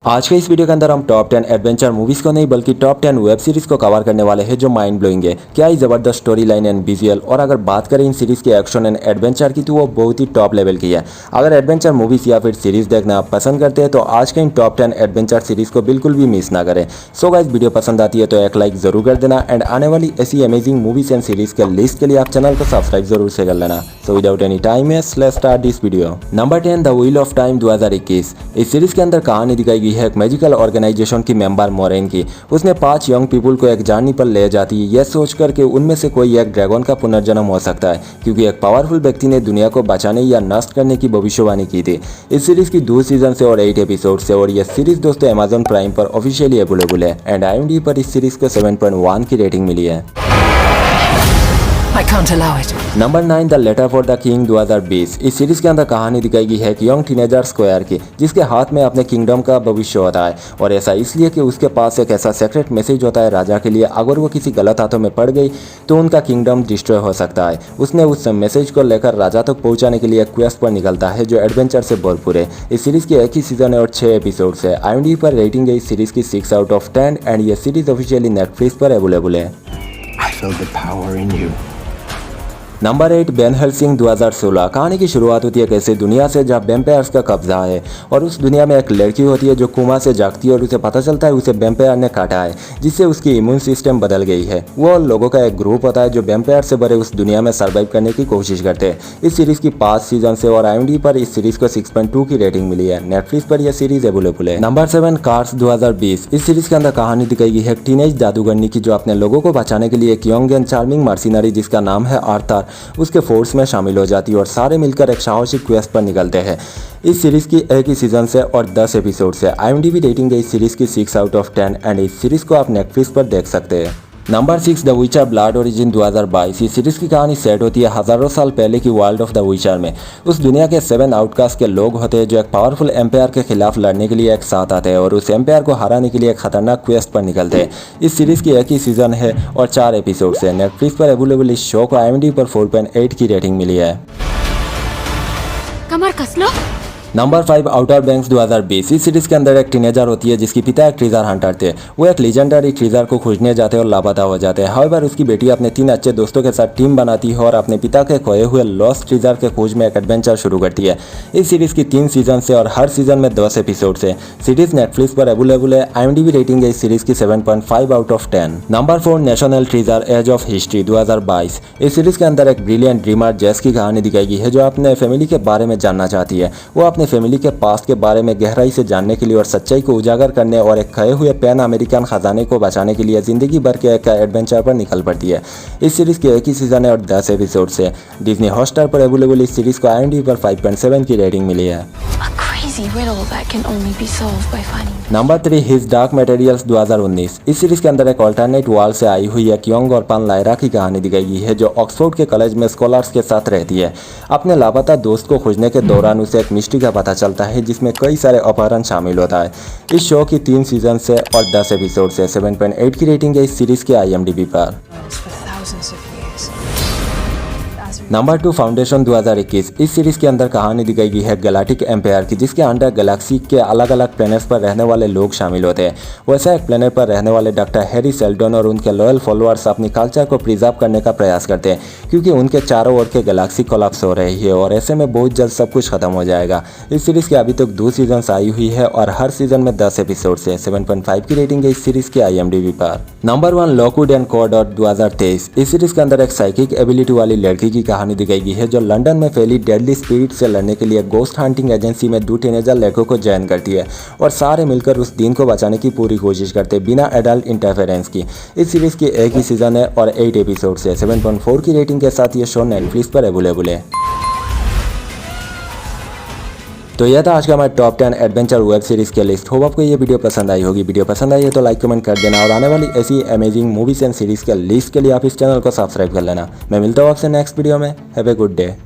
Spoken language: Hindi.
आज के इस वीडियो के अंदर हम टॉप 10 एडवेंचर मूवीज को नहीं बल्कि टॉप 10 वेब सीरीज को कवर करने वाले हैं जो माइंड ब्लोइंग है। क्या ही जबरदस्त स्टोरी लाइन एंड विजुअल। और अगर बात करें इन सीरीज के एक्शन एंड एडवेंचर की तो वो बहुत ही टॉप लेवल की है। अगर एडवेंचर मूवीज या फिर सीरीज देखना आप पसंद करते हैं तो आज के इन टॉप 10 एडवेंचर सीरीज को बिल्कुल भी मिस ना करें। सो गाइस, वीडियो पसंद आती है तो एक लाइक जरूर कर देना एंड आने वाली ऐसी अमेजिंग मूवीज एंड सीरीज के लिस्ट के लिए आप चैनल को सब्सक्राइब जरूर से कर लेना। So without any time let's start this video. Number 10 the wheel of time 2021। इस सीरीज के अंदर कहानी दिखाई गई है एक मैजिकल ऑर्गेनाइजेशन की मेंबर मोरेन की। उसने 5 यंग पीपल को एक जर्नी पर ले जाती है, यह सोचकर कि उनमें से कोई एक ड्रैगन का पुनर्जन्म हो सकता है क्योंकि एक पावरफुल व्यक्ति ने दुनिया को बचाने या नष्ट करने की भविष्यवाणी की थी। इस सीरीज की 2 सीजन से और 8 एपिसोड से और यह सीरीज दोस्तों अमेजन प्राइम पर ऑफिशियली अवेलेबल है एंड IMDb पर इस सीरीज को 7.1 की रेटिंग मिली है। I can't allow it. Number 9 the letter for the king 2020। इस सीरीज के अंदर कहानी दिखाई गई है कि यंग टीनेजर स्क्वायर की, जिसके हाथ में अपने किंगडम का भविष्य होता है और ऐसा इसलिए कि उसके पास एक ऐसा सीक्रेट मैसेज होता है राजा के लिए। अगर वो किसी गलत हाथों में पड़ गई तो उनका किंगडम डिस्ट्रॉय हो सकता है। उसने उस मैसेज को लेकर राजा तक पहुंचाने के लिए एक क्वेस्ट पर निकलता है जो एडवेंचर से भरपूर है। इस सीरीज के एक ही सीजन है और 6 एपिसोड है। IMDb पर रेटिंग है इस सीरीज की 6 आउट ऑफ 10 एंड ये सीरीज ऑफिशियली नेटफ्लिक्स पर अवेलेबल है। I feel the power in you. Number 8 Van Helsing 2016। कहानी की शुरुआत होती है कैसे दुनिया से जहाँ वैम्पायर्स का कब्जा है और उस दुनिया में एक लड़की होती है जो कोमा से जागती है और उसे पता चलता है उसे वैम्पायर ने काटा है, जिससे उसकी इम्यून सिस्टम बदल गई है। वो लोगों का एक ग्रुप होता है जो वैम्पायर से भरे उस दुनिया में सर्वाइव करने की कोशिश करते हैं। इस सीरीज की 5 सीजन से और IMDb पर इस सीरीज को 6.2 की रेटिंग मिली है। नेटफ्लिक्स पर यह सीरीज अवेलेबल है। Number 7 cars 2020। इस सीरीज के अंदर कहानी दिखाई गई है टीनेज जादूगरनी की जो अपने लोगों को बचाने के लिए एक यंग एंड चार्मिंग मर्सिनरी जिसका नाम है आर्थर उसके फोर्स में शामिल हो जाती है और सारे मिलकर एक साहसिक क्वेस्ट पर निकलते हैं। इस सीरीज की एक ही सीजन से और 10 एपिसोड से। IMDb रेटिंग है इस सीरीज की 6 आउट ऑफ 10 एंड इस सीरीज को आप नेटफ्लिक्स पर देख सकते हैं। नंबर 6 द विचर ब्लड ओरिजिन 2022। इस सीरीज की कहानी सेट होती है हजारों साल पहले की वर्ल्ड ऑफ द विचर में। उस दुनिया के 7 आउटकास्ट के लोग होते हैं जो एक पावरफुल एम्पायर के खिलाफ लड़ने के लिए एक साथ आते हैं और उस एम्पायर को हराने के लिए एक खतरनाक क्वेस्ट पर निकलते हैं। इस सीरीज की एक ही सीजन है और 4 एपिसोड है। नेटफ्लिक्स पर अवेलेबल इस शो को IMDb पर 4.8 की रेटिंग मिली है। कमर कस लो। Number 5 Outer Banks 2020। इस सीरीज के अंदर एक टीनेजर होती है जिसकी पिता एक ट्रेजर हंटर थे। वो एक लेजेंडरी ट्रेजर को खोजने जाते हैं और लापता हो जाते हैं। हाउएवर उसकी बेटी अपने 3 अच्छे दोस्तों के साथ टीम बनाती है और अपने पिता के खोए हुए लॉस्ट ट्रेजर के खोज में एक एडवेंचर शुरू करती है। इस सीरीज की 3 सीजन से और हर सीजन में 10 एपिसोड है। सीरीज नेटफ्लिक्स पर अवेलेबल है। IMDb रेटिंग है इस सीरीज की 7.5 out of 10। Number 4 National Treasure Edge of History 2022। इस सीरीज के अंदर एक ब्रिलियंट ड्रीमर जेस की कहानी दिखाई गई है जो अपने फैमिली के बारे में जानना चाहती है। वो अपने फैमिली के पास्ट के बारे में गहराई से जानने के लिए और सच्चाई को उजागर करने और एक खोए हुए पैन अमेरिकन खजाने को बचाने के लिए जिंदगी भर के एक एडवेंचर पर निकल पड़ती है। इस सीरीज के एक ही सीजन है और 10 एपिसोड है। डिज्नी हॉटस्टार पर अवेलेबल इस सीरीज को IMDb पर 5.7 की रेटिंग मिली है। Number 3 his dark materials 2019। इस सीरीज के अंदर एक अल्टरनेट वर्ल्ड से आई हुई एक यंग और पन लायरा की कहानी दिखाई गई है जो ऑक्सफोर्ड के कॉलेज में स्कॉलर्स के साथ रहती है। अपने लापता दोस्त को खोजने के दौरान उसे एक मिस्ट्री का पता चलता है जिसमें कई सारे अपहरण शामिल होता है। इस शो की 3 सीजन से और 10 एपिसोड से। 7.8 की रेटिंग है इस सीरीज के IMDb पर। Number 2 foundation 2021। इस सीरीज के अंदर कहानी दिखाई गई है गैलेक्टिक एम्पायर की जिसके अंडर गैलेक्सी के अलग अलग प्लैनेट्स पर रहने वाले लोग शामिल होते हैं। वैसा एक प्लैनेट पर रहने वाले डॉक्टर हैरी सेल्डन और उनके लॉयल फॉलोअर्स अपनी कल्चर को प्रिजर्व करने का प्रयास करते हैं क्योंकि उनके चारों ओर के गैलेक्सी कोलैप्स हो रही है और ऐसे में बहुत जल्द सब कुछ खत्म हो जाएगा। इस सीरीज के अभी तक 2 सीजन आई हुई है और हर सीजन में 10 एपिसोड है। 7.5 की रेटिंग है इस सीरीज के IMDb पर। नंबर 1 लॉकवुड एंड कॉर्डॉट 2023। इस सीरीज के अंदर एक साइकिक एबिलिटी वाली लड़की की कहानी दिखाई गई है जो लंदन में फैली डेडली स्पिरिट से लड़ने के लिए गोस्ट हंटिंग एजेंसी में 2 टीनेजर लड़कों को ज्वाइन करती है और सारे मिलकर उस दिन को बचाने की पूरी कोशिश करते हैं बिना एडल्ट इंटरफेरेंस की। इस सीरीज की एक ही सीजन है और 8 एपिसोड है। 7.4 की रेटिंग के साथ ये शो नेटफ्लिक्स पर अवेलेबल है। तो यह था आज का हमारा टॉप 10 एडवेंचर वेब सीरीज के लिस्ट। होप आपको ये वीडियो पसंद आई होगी। वीडियो पसंद आई है तो लाइक कमेंट कर देना और आने वाली ऐसी अमेजिंग मूवीज एंड सीरीज के लिस्ट के लिए आप इस चैनल को सब्सक्राइब कर लेना। मैं मिलता हूँ आपसे नेक्स्ट वीडियो में। Have a good day.